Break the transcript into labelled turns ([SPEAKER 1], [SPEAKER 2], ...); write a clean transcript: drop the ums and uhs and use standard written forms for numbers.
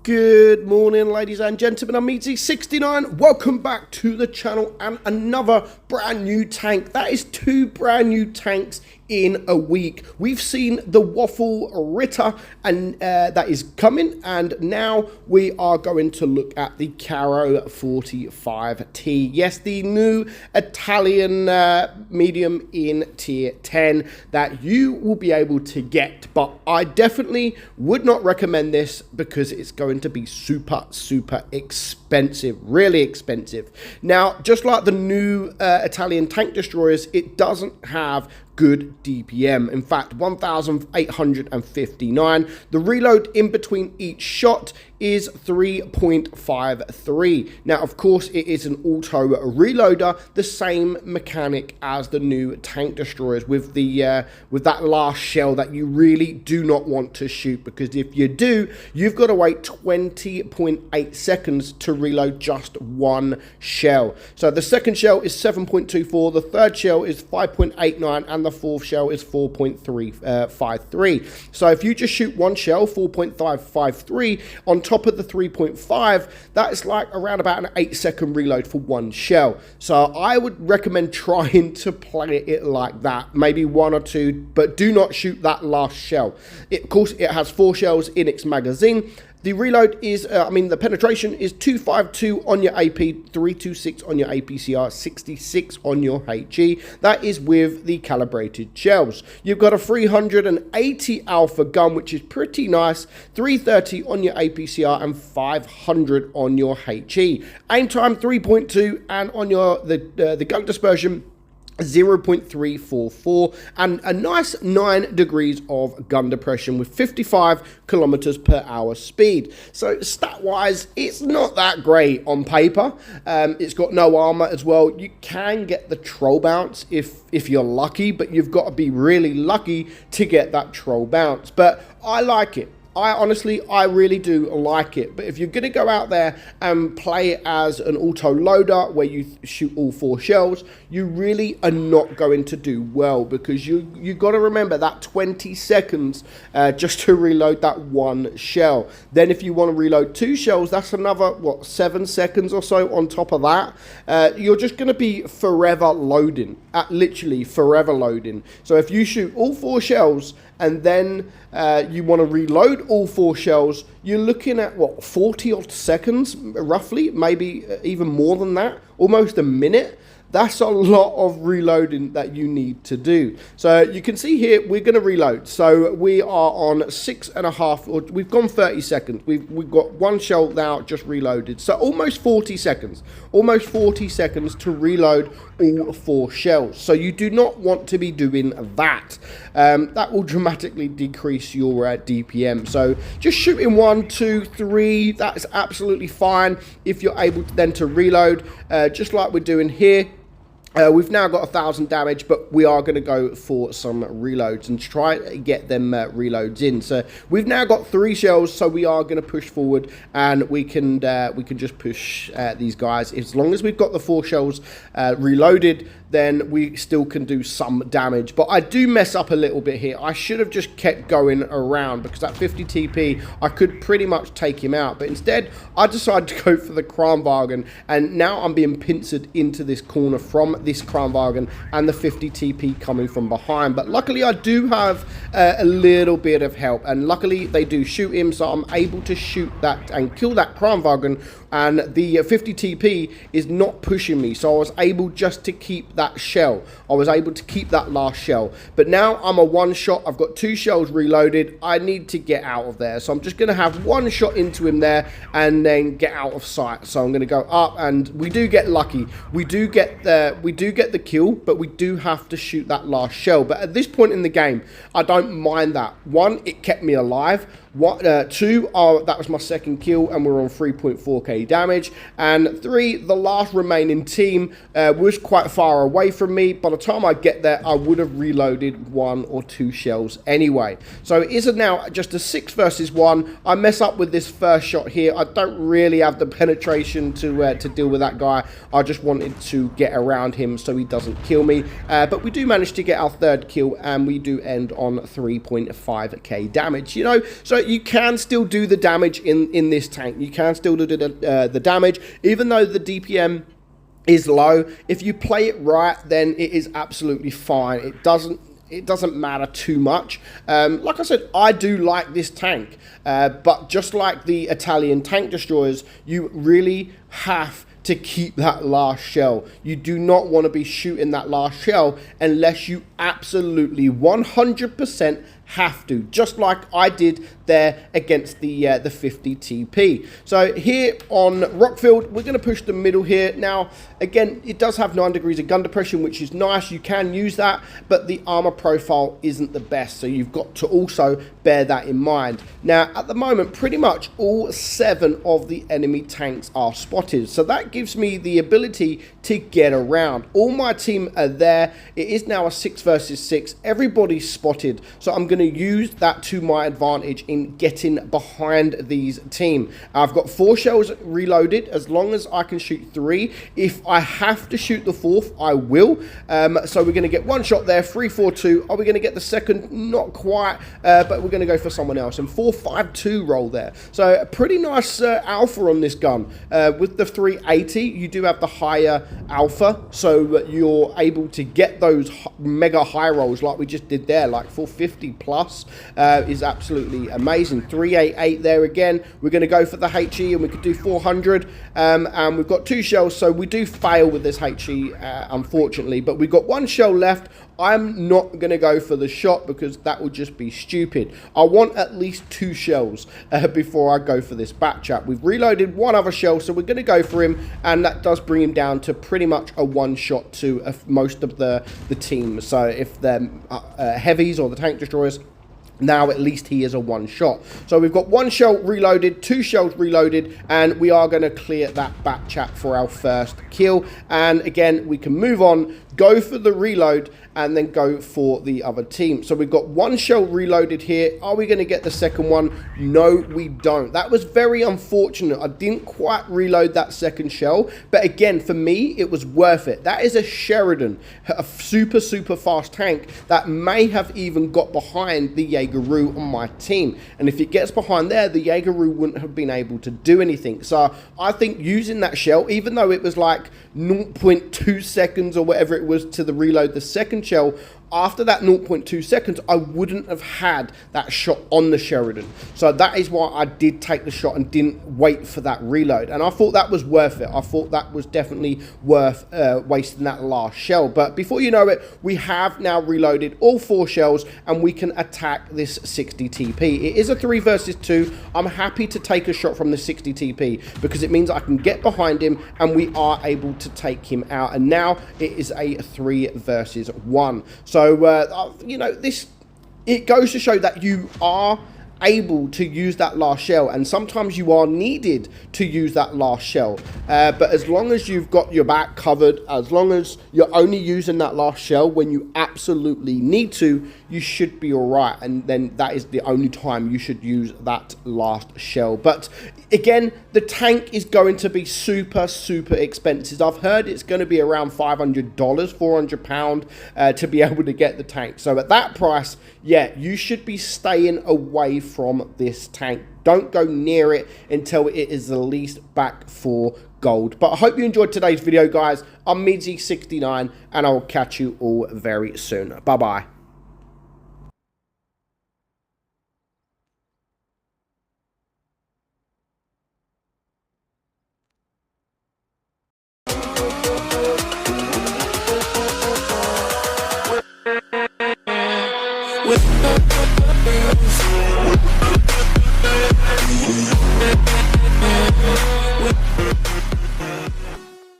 [SPEAKER 1] Good morning, ladies and gentlemen. I'm meadsyreplays. Welcome back to the channel and another brand new tank. That is two brand new tanks in a week. We've seen the Waffle Ritter, and that is coming. And now we are going to look at the Caro 45T. Yes, the new Italian medium in tier 10 that you will be able to get. But I definitely would not recommend this because it's going to be super expensive, really expensive. Now, just like the new Italian tank destroyers, it doesn't have good DPM. In fact, 1,859. The reload in between each shot is 3.53. Now, of course, it is an auto reloader, the same mechanic as the new tank destroyers, with the with that last shell that you really do not want to shoot, because if you do, you've got to wait 20.8 seconds to reload just one shell. So the second shell is 7.24, the third shell is 5.89, and the fourth shell is 4.353. So if you just shoot one shell, 4.553 on top of the 3.5, that is like around about an 8-second reload for one shell. So I would recommend trying to play it like that, maybe one or two, but do not shoot that last shell. Of course, it has 4 shells in its magazine. The reload is, the penetration is 252 on your AP, 326 on your APCR, 66 on your HE. That is with the calibrated shells. You've got a 380 alpha gun, which is pretty nice, 330 on your APCR and 500 on your HE. Aim time 3.2, and on your the gun dispersion 0.344, and a nice 9 degrees of gun depression with 55 kilometers per hour speed. So stat wise, it's not that great on paper. It's got no armor as well. You can get the troll bounce if you're lucky, but you've got to be really lucky to get that troll bounce. But I like it. I really do like it. But if you're going to go out there and play it as an auto loader where you shoot all 4 shells, you really are not going to do well, because you got to remember that 20 seconds just to reload that one shell. Then if you want to reload 2 shells, that's another, what, 7 seconds or so on top of that. You're just going to be forever loading, literally forever loading. So if you shoot all 4 shells and then you want to reload all 4 shells, you're looking at, what, 40 odd seconds, roughly, maybe even more than that, almost a minute. That's a lot of reloading that you need to do. So you can see here, we're going to reload. So we are on 6.5, or we've gone 30 seconds. We've got 1 shell now just reloaded. So almost 40 seconds. Almost 40 seconds to reload all 4 shells. So you do not want to be doing that. That will dramatically decrease your DPM. So just shooting 1, 2, 3, that's absolutely fine if you're able to then to reload, just like we're doing here. We've now got 1,000 damage, but we are going to go for some reloads and try to get them reloads in. So we've now got 3 shells, so we are going to push forward, and we can just push these guys. As long as we've got the 4 shells reloaded, then we still can do some damage. But I do mess up a little bit here. I should have just kept going around, because that 50 TP, I could pretty much take him out. But instead, I decided to go for the Kranwagen, and now I'm being pincered into this corner from this Kranwagen and the 50 TP coming from behind. But luckily, I do have a little bit of help, and luckily they do shoot him, so I'm able to shoot that and kill that Kranwagen, and the 50 TP is not pushing me, so I was able just to keep that shell. I was able to keep that last shell. But now I'm a 1 shot. I've got 2 shells reloaded. I need to get out of there, so I'm just going to have 1 shot into him there and then get out of sight. So I'm going to go up, and we do get lucky. We do get the kill, but we do have to shoot that last shell. But at this point in the game, I don't mind that. 1, it kept me alive. 2, that was my second kill, and we're on 3.4k damage. And 3, the last remaining team was quite far away from me. By the time I get there, I would have reloaded 1 or 2 shells anyway. So it is now just a 6 versus 1. I mess up with this first shot here. I don't really have the penetration to deal with that guy. I just wanted to get around him so he doesn't kill me. But we do manage to get our 3rd kill, and we do end on 3.5k damage. You know, so but you can still do the damage in this tank. You can still do the damage, even though the DPM is low. If you play it right, then it is absolutely fine. It doesn't matter too much. Like I said, I do like this tank, but just like the Italian tank destroyers, you really have to keep that last shell. You do not want to be shooting that last shell unless you absolutely 100% have to, just like I did there against the 50 TP. So here on Rockfield, we're going to push the middle here. Now, again, it does have 9 degrees of gun depression, which is nice. You can use that, but the armor profile isn't the best, so you've got to also bear that in mind. Now, at the moment, pretty much all 7 of the enemy tanks are spotted, so that gives me the ability to get around. All my team are there. It is now a 6 versus 6. Everybody's spotted, so I'm going to use that to my advantage in getting behind these team. I've got 4 shells reloaded. As long as I can shoot 3, if I have to shoot the 4th, I will. So we're going to get 1 shot there. 3-4-2. Are we going to get the second? Not quite, but we're going to go for someone else. And 4-5-2 roll there. So a pretty nice alpha on this gun. With the 380, you do have the higher alpha, so you're able to get those mega high rolls like we just did there, like 450 plus is absolutely amazing. 388 there again. We're going to go for the HE, and we could do 400, and we've got 2 shells, so we do fail with this HE, unfortunately, but we've got 1 shell left. I'm not going to go for the shot because that would just be stupid. I want at least 2 shells before I go for this batch up. We've reloaded 1 other shell, so we're going to go for him, and that does bring him down to pretty much a 1 shot to most of the team. So if they're heavies or the tank destroyers, now at least he is a 1 shot. So we've got 1 shell reloaded, 2 shells reloaded, and we are going to clear that bat chat for our first kill. And again, we can move on, go for the reload, and then go for the other team. So we've got 1 shell reloaded here. Are we going to get the second one? No, we don't. That was very unfortunate. I didn't quite reload that second shell, but again, for me, it was worth it. That is a Sheridan, a super fast tank that may have even got behind the Jaegeru on my team. And if it gets behind there, the Jaegeru wouldn't have been able to do anything. So I think using that shell, even though it was like 0.2 seconds or whatever it was to the reload the second shell, after that 0.2 seconds, I wouldn't have had that shot on the Sheridan. So that is why I did take the shot and didn't wait for that reload. And I thought that was worth it. I thought that was definitely worth wasting that last shell. But before you know it, we have now reloaded all 4 shells, and we can attack this 60 TP. It is a 3 versus 2. I'm happy to take a shot from the 60 TP because it means I can get behind him and we are able to take him out. And now it is a 3 versus 1. So, you know, it goes to show that you are able to use that last shell, and sometimes you are needed to use that last shell, but as long as you've got your back covered, as long as you're only using that last shell when you absolutely need to, you should be all right. And then that is the only time you should use that last shell. But again, the tank is going to be super expensive. I've heard it's going to be around $500, £400 to be able to get the tank. So at that price, yeah, you should be staying away from this tank. Don't go near it until it is the least back for gold. But I hope you enjoyed today's video, guys. I'm meadsy69, and I'll catch you all very soon. Bye-bye. With